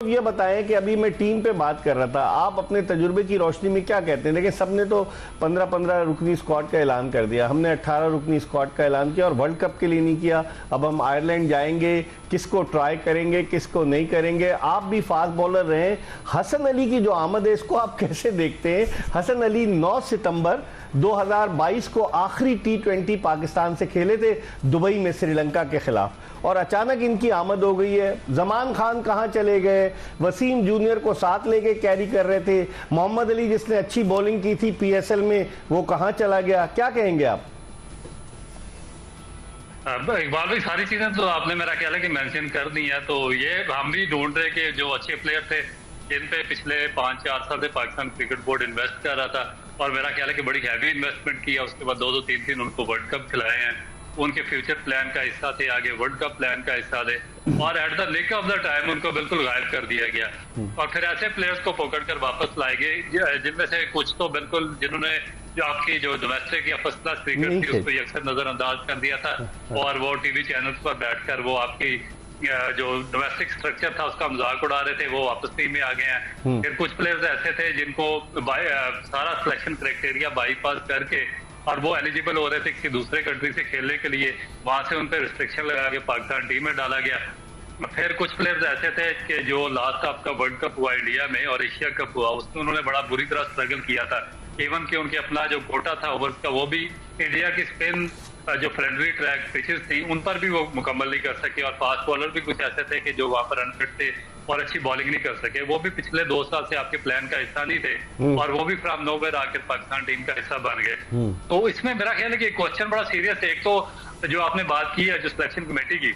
ये बताएं कि अभी मैं टीम पे बात कर रहा था, आप अपने तजुर्बे की रोशनी में क्या कहते हैं? देखिए, सबने तो 15-15 रुकनी स्क्वाड का ऐलान कर दिया, हमने 18 रुकनी स्क्वाड का ऐलान किया और वर्ल्ड कप के लिए नहीं किया। अब हम आयरलैंड जाएंगे, किसको ट्राई करेंगे, किसको नहीं करेंगे। आप भी फास्ट बॉलर रहे, हसन अली की जो आमद है इसको आप कैसे देखते हैं? हसन अली 9 सितंबर 2022 को आखिरी T20 पाकिस्तान से खेले थे दुबई में श्रीलंका के खिलाफ, और अचानक इनकी आमद हो गई है। जमान खान कहां चले गए? वसीम जूनियर को साथ लेके कैरी कर रहे थे। मोहम्मद अली जिसने अच्छी बॉलिंग की थी PSL में, वो कहां चला गया? क्या कहेंगे आप? इकबाल भाई, सारी चीजें तो आपने मेरा ख्याल है कि मेंशन कर दी है। तो ये हम भी ढूंढ रहे कि जो अच्छे प्लेयर थे जिन पे पिछले 5-4 साल से पाकिस्तान क्रिकेट बोर्ड इन्वेस्ट कर रहा था, और मेरा ख्याल है कि बड़ी हैवी इन्वेस्टमेंट किया, उसके बाद 2-2, 3-3 उनको वर्ल्ड कप खिलाए हैं, उनके फ्यूचर प्लान का हिस्सा थे, आगे वर्ल्ड कप प्लान का हिस्सा थे, और at the nick of the time उनको बिल्कुल गायब कर दिया गया। और फिर ऐसे प्लेयर्स को पकड़ कर वापस लाए गए जिनमें से कुछ तो बिल्कुल जिन्होंने जो आपकी जो डोमेस्टिक या फर्स्ट क्लास क्रिकेट थी उसको अक्सर नजरअंदाज कर दिया था, और वो टीवी चैनल्स पर बैठकर वो आपकी जो डोमेस्टिक स्ट्रक्चर था उसका मजाक उड़ा रहे थे, वो वापस टीम में आ गए हैं। फिर कुछ प्लेयर्स ऐसे थे जिनको सारा सिलेक्शन क्राइटेरिया बाईपास करके और वो एलिजिबल हो रहे थे किसी दूसरे कंट्री से खेलने के लिए, वहां से उन पर रिस्ट्रिक्शन लगा के पाकिस्तान टीम में डाला गया। फिर कुछ प्लेयर्स ऐसे थे कि जो लास्ट आपका वर्ल्ड कप हुआ इंडिया में और एशिया कप हुआ, उसमें उन्होंने बड़ा बुरी तरह स्ट्रगल किया था। इवन कि उनके अपना जो कोटा था ओवर्स का, वो भी इंडिया की स्पिन जो फ्रेंडली ट्रैक पिचेस थी उन पर भी वो मुकम्मल नहीं कर सके, और फास्ट बॉलर भी कुछ ऐसे थे कि जो वहां पर अनफिट थे और अच्छी बॉलिंग नहीं कर सके। वो भी पिछले 2 साल से आपके प्लान का हिस्सा नहीं थे, और वो भी फ्रॉम नोवेयर आकर पाकिस्तान टीम का हिस्सा बन गए। तो इसमें मेरा ख्याल है कि क्वेश्चन बड़ा सीरियस है। एक तो जो आपने बात की है जो सिलेक्शन कमेटी की,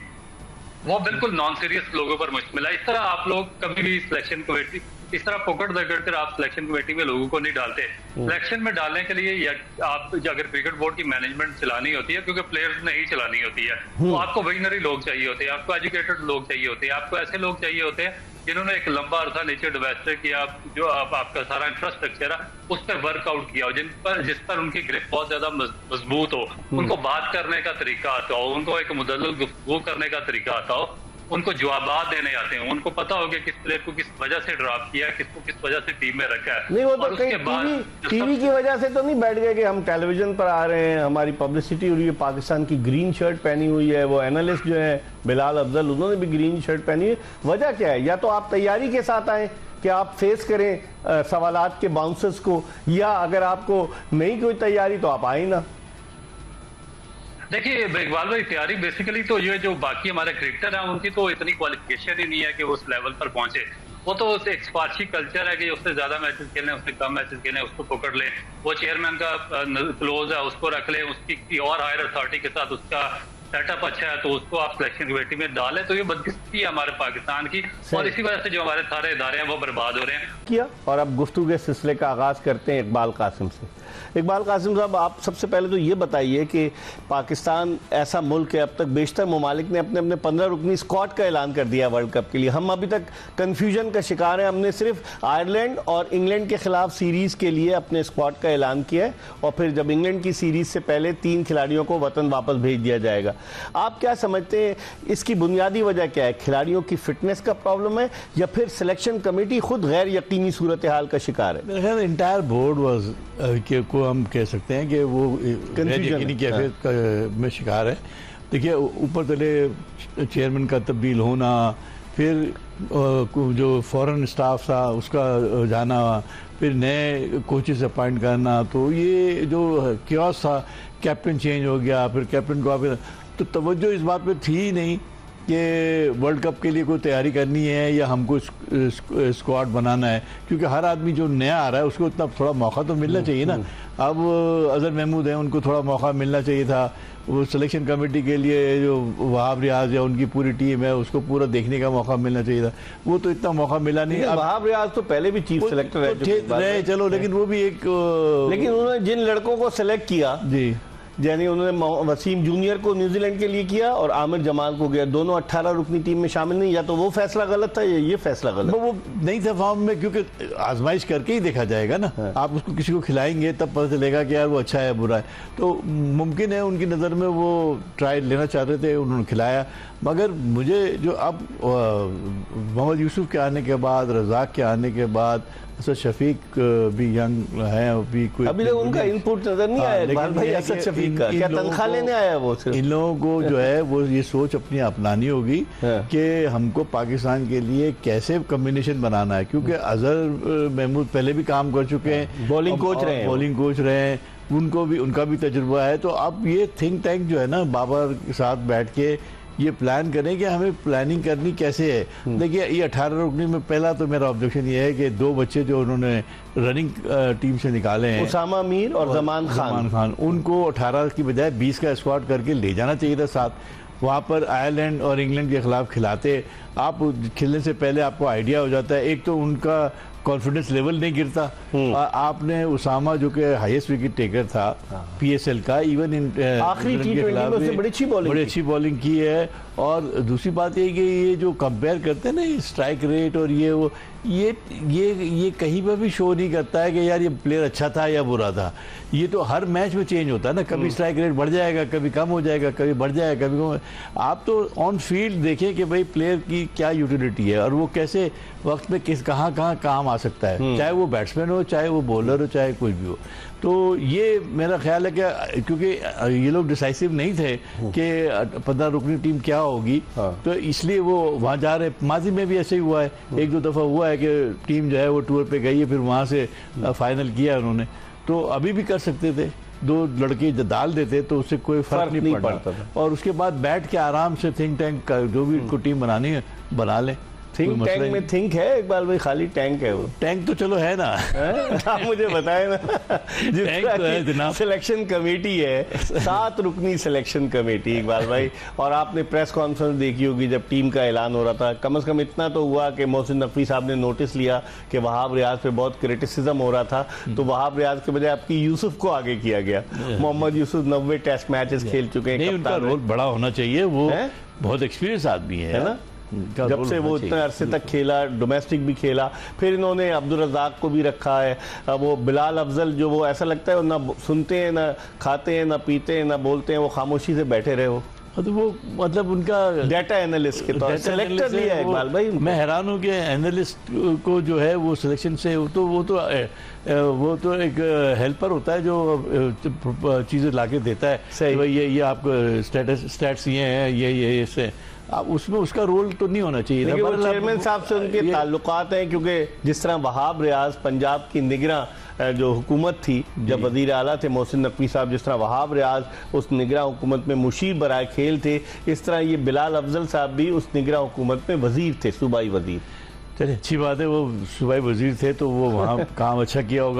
वो बिल्कुल नॉन सीरियस लोगों पर मुश्तमिल है। इस तरह आप लोग कभी भी सिलेक्शन कमेटी इस तरह पकड़ दकड़ कर आप सिलेक्शन कमेटी में लोगों को नहीं डालते। सिलेक्शन में डालने के लिए या आप अगर क्रिकेट बोर्ड की मैनेजमेंट चलानी होती है, क्योंकि प्लेयर्स नहीं चलानी होती है, तो आपको विजनरी लोग चाहिए होते हैं, आपको एजुकेटेड लोग चाहिए होते हैं, आपको ऐसे लोग चाहिए होते हैं जिन्होंने एक लंबा अरसा नीचे इन्वेस्ट किया, जो आपका सारा इंफ्रास्ट्रक्चर है उस पर वर्कआउट किया हो, जिस पर उनकी ग्रिप बहुत ज्यादा मजबूत हो, उनको बात करने का तरीका आता हो, उनको एक मुदल्लल गुफ्तगू करने का तरीका आता हो, उनको जवाबात देने आते हैं, उनको पता हो कि किस प्लेयर को किस वजह से ड्रॉप किया, किसको किस वजह से टीम में रखा है। नहीं, वो तो कहीं टीवी की वजह से तो नहीं बैठ गए कि हम टेलीविजन पर आ रहे हैं, हमारी पब्लिसिटी हो रही है, पाकिस्तान की ग्रीन शर्ट पहनी हुई है, वो एनालिस्ट जो है बिलाल अफजल, उन्होंने भी ग्रीन शर्ट पहनी है। वजह क्या है? या तो आप तैयारी के साथ आए कि आप फेस करें सवालात के बाउंसर्स को, या अगर आपको नहीं कोई तैयारी तो आप आए ना। देखिए इकबाल भाई, तैयारी बेसिकली तो ये जो बाकी हमारे क्रिकेटर हैं उनकी तो इतनी क्वालिफिकेशन ही नहीं है कि उस लेवल पर पहुंचे। वो तो एक स्पार्शी कल्चर है कि उससे ज्यादा मैचेस खेलें, उससे कम मैचेस खेलें, उसको पकड़ लें, वो चेयरमैन का क्लोज है उसको रख लें, उसकी और हायर अथॉरिटी के साथ उसका सेटअप अच्छा है तो उसको आप सिलेक्शन कमेटी में डालें। तो ये बदकिस्मती है हमारे पाकिस्तान की, और इसी वजह से जो हमारे सारे इदारे हैं वो बर्बाद हो रहे हैं किया। और अब गुफ्तगू के सिलसिले का आगाज करते हैं इकबाल कासिम से। इकबाल कासिम साहब, आप सबसे पहले तो ये बताइए कि पाकिस्तान ऐसा मुल्क है, अब तक बेशतर ममालिक ने अपने अपने 15 रुकनी स्क्वाड का ऐलान कर दिया वर्ल्ड कप के लिए। हम अभी तक कन्फ्यूजन का शिकार हैं। हमने सिर्फ आयरलैंड और इंग्लैंड के खिलाफ सीरीज के लिए अपने स्क्वाड का ऐलान किया है, और फिर जब इंग्लैंड की सीरीज से पहले 3 खिलाड़ियों को वतन वापस भेज दिया जाएगा। आप क्या समझते हैं इसकी बुनियादी वजह क्या है? खिलाड़ियों की फिटनेस का प्रॉब्लम है, या फिर सिलेक्शन कमेटी खुद गैर यकीनी सूरत हाल का शिकार है? मेरे ख्याल इंटायर बोर्ड वाज को हम कह सकते हैं कि वो यकीनी कैफियत में शिकार है। देखिए, ऊपर तले चेयरमैन का तब्दील होना, फिर जो फॉरेन स्टाफ था उसका जाना, फिर नए कोचेस अपॉइंट करना, तो ये जो क्योस था, कैप्टन चेंज हो गया, फिर कैप्टन को आप, तो तवज्जो इस बात पे थी ही नहीं कि वर्ल्ड कप के लिए कोई तैयारी करनी है या हमको स्क्वाड बनाना है, क्योंकि हर आदमी जो नया आ रहा है उसको इतना थोड़ा मौका तो मिलना चाहिए ना। अब अजहर महमूद हैं, उनको थोड़ा मौका मिलना चाहिए था। वो सिलेक्शन कमेटी के लिए जो वहाब रियाज या उनकी पूरी टीम है उसको पूरा देखने का मौका मिलना चाहिए था, वो तो इतना मौका मिला नहीं। वहाब रियाज तो पहले भी चीफ सेलेक्टर रहे, चलो, लेकिन वो भी एक, लेकिन उन्होंने जिन लड़कों को सिलेक्ट किया जी, यानी उन्होंने वसीम जूनियर को न्यूजीलैंड के लिए किया और आमिर जमाल को गया, दोनों 18 रुकनी टीम में शामिल नहीं। या तो वो फैसला गलत था या ये फैसला गलत। वो नहीं था फॉर्म में, क्योंकि आजमाइश करके ही देखा जाएगा ना। आप उसको किसी को खिलाएंगे तब पता चलेगा कि यार वो अच्छा है बुरा है। तो मुमकिन है उनकी नज़र में वो ट्राई लेना चाहते थे, उन्होंने खिलाया। मगर मुझे जो अब मोहम्मद यूसुफ के आने के बाद, रज़ाक के आने के बाद, असद शफीक भी यंग है, अभी कोई अभी तक उनका इनपुट नजर नहीं आया। इकबाल भाई असद शफीक का क्या तनख्वाह लेने आया वो? इन लोगों को जो है वो ये सोच अपनी अपनानी होगी कि हमको पाकिस्तान के लिए कैसे कम्बिनेशन बनाना है, क्योंकि अजहर महमूद पहले भी काम कर चुके हैं, बॉलिंग कोच रहे हैं, उनको भी उनका भी तजुर्बा है। तो अब ये थिंक टैंक जो है ना, बाबर के साथ बैठ के ये प्लान करें कि हमें प्लानिंग करनी कैसे है। देखिए ये 18 रुकनी में पहला तो मेरा ऑब्जेक्शन ये है कि 2 बच्चे जो उन्होंने रनिंग टीम से निकाले हैं, उसामा मीर और जमान खान, उनको 18 की बजाय 20 का स्क्वाड करके ले जाना चाहिए था साथ। वहाँ पर आयरलैंड और इंग्लैंड के खिलाफ खिलाते, आप खेलने से पहले आपको आइडिया हो जाता है। एक तो उनका कॉन्फिडेंस लेवल नहीं गिरता। आपने उसामा जो कि हाईएस्ट विकेट टेकर था पीएसएल का, इवन इन आखिरी टी20 में उसने बड़ी अच्छी बॉलिंग की है। और दूसरी बात ये कि ये जो कंपेयर करते हैं ना स्ट्राइक रेट और ये वो, ये कहीं पर भी शो नहीं करता है कि यार ये प्लेयर अच्छा था या बुरा था। ये तो हर मैच में चेंज होता है ना, कभी स्ट्राइक रेट बढ़ जाएगा, कभी कम हो जाएगा, कभी बढ़ जाएगा, कभी कम। आप तो ऑन फील्ड देखें कि भाई प्लेयर की क्या यूटिलिटी है और वो कैसे वक्त में कहाँ काम आ सकता है, चाहे वो बैट्समैन हो, चाहे वो बॉलर हो, चाहे कोई भी हो। तो ये मेरा ख्याल है कि क्योंकि ये लोग डिसाइसिव नहीं थे कि 15 रुकनी टीम क्या होगी, तो इसलिए वो वहाँ जा रहे। माजी में भी ऐसे ही हुआ है, 1-2 दफ़ा हुआ है कि टीम जो है वो टूर पे गई है, फिर वहाँ से फाइनल किया उन्होंने। तो अभी भी कर सकते थे, 2 लड़के डाल देते तो उससे कोई फर्क नहीं पड़ता। और उसके बाद बैठ के आराम से थिंक टैंक जो भी उनको टीम बनानी है बना लें। थिंक टैंक में थिंक है इकबाल भाई, खाली टैंक है वो? टैंक तो चलो है ना। आप मुझे बताए ना, टैंक तो है जनाब। सिलेक्शन कमेटी है, 7 रुकनी सिलेक्शन कमेटी इकबाल भाई। और आपने प्रेस कॉन्फ्रेंस देखी होगी जब टीम का ऐलान हो रहा था। कम से कम इतना तो हुआ कि मोहसिन नकवी साहब ने नोटिस लिया कि वहाब रियाज पे बहुत क्रिटिसिज्म हो रहा था, तो वहाब रियाज के बजाय आपकी यूसुफ को आगे किया गया। मोहम्मद यूसुफ 90 टेस्ट मैचेस खेल चुके हैं, उनका रोल बड़ा होना चाहिए, वो बहुत एक्सपीरियंस आदमी है ना। जब से वो इतने अरसे तक खेला, डोमेस्टिक भी खेला। फिर इन्होंने अब्दुल रज़ाक को भी रखा है। वो बिलाल अफजल जो वो ऐसा लगता है ना सुनते हैं, ना खाते हैं, ना पीते हैं, ना बोलते हैं, वो खामोशी से बैठे रहे हो। तो वो मतलब उनका डाटा एनालिस्ट के तौर सेलेक्टर लिया है इकबाल भाई। मैं हैरान हूँ कि एनालिस्ट को जो है वो सिलेक्शन से वो तो एक हेल्पर होता है जो चीज़ें लाके देता है। सही, ये आपको स्टैट्स ये हैं, ये इससे आप उसमें उसका रोल तो नहीं होना चाहिए। वो चेयरमैन साहब से उनके ताल्लुकात हैं, क्योंकि जिस तरह वहाब रियाज पंजाब की निगरान जो हुकूमत थी, जब वजीर आला थे मोहसिन नकवी साहब, जिस तरह वहाब रियाज उस निगरान हुकूमत में मुशीर बराए खेल थे, इस तरह ये बिलाल अफजल साहब भी उस निगरान हुकूमत में वजीर थे, सूबाई वजीर। चलिए अच्छी बात है, वो सूबाई वजीर थे तो वो वहाँ काम अच्छा किया होगा।